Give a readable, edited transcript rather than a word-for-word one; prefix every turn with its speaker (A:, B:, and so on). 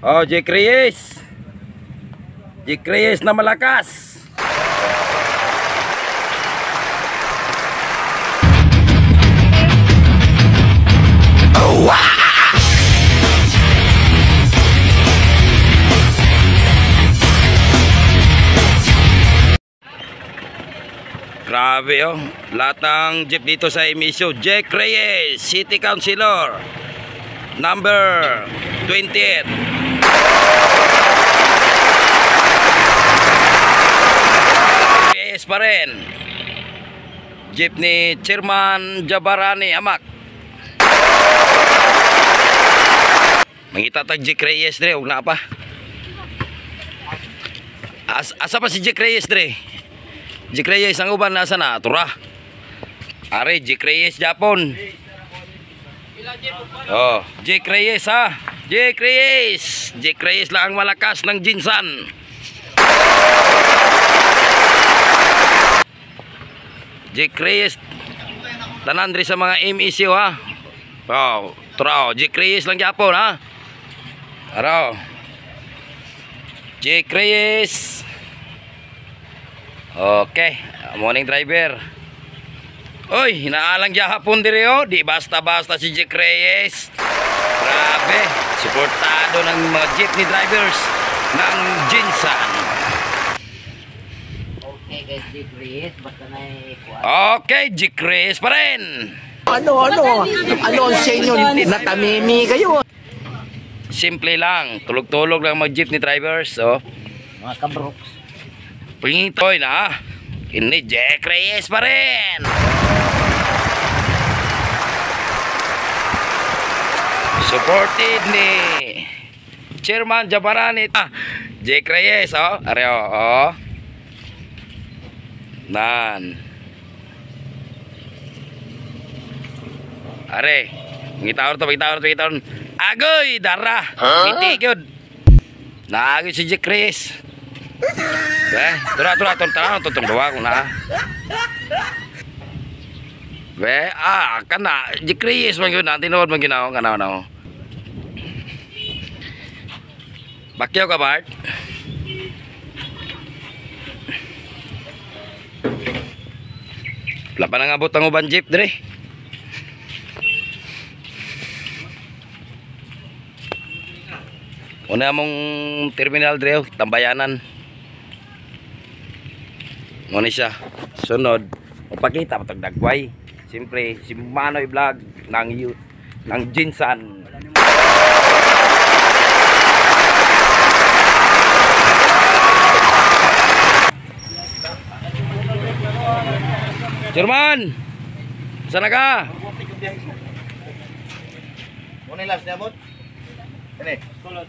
A: Oh, Jake Reyes. Jake Reyes na malakas. Oh, wow. Grabe oh, lahat ng jeep dito sa emisyo. Jake Reyes, City Councilor, number 28. Reyes pa rin. Jeep ni Chairman Jabarani Amak. Mangitatag Jake Reyes dre, huwag na pa. Asa pa si Jake Reyes dre? Jake Reyes ang uban nasa na tura. Are Jake Reyes Japon. Oh, Jake Reyes ha. Jake Reyes. Jake Reyes lang ang malakas ng Jinsan. Jake Reyes tanan diri sa mga MEC ha. Oh, tura oh, Jake Reyes lang Japon ha. Araw. Jake Reyes. Okay, morning driver. Oy, hinaalang gihapon diri oh, di basta-basta si Jake Reyes. Grabe, suportado ng mga jeepney drivers ng Jinsan.
B: Okay guys, Jake Reyes, basta na
A: Okay, Jake Reyes pa rin.
C: Ano ang sa inyo, natamimi kayo?
A: Simple lang, tulog-tulog lang mga jeepney drivers, oh.
B: mga kabroks.
A: Pingitoy na, ini Jake Reyes pa rin. Supported ni Chairman Jabarani. Jake Reyes, oh. Areo, oh. Nan. Are, ngitawar to. Agoy, dara. Ngiti gyud. Naagi si Jake Reyes. Tura tong dua ko na. Kana Jake Reyes man gyud na tinuod man ginaw kana. Bakyaw ka Bart? Wala pa nang abot ang uban jeep dire. Una mong terminal dire, tambayanan. Muna siya. Sunod, magpakita matag dagway. Siyempre, si Manoy Vlog ng Jinsan. Jerman! Sana ka?
C: Muna last niya, bot? Ini. Kulot.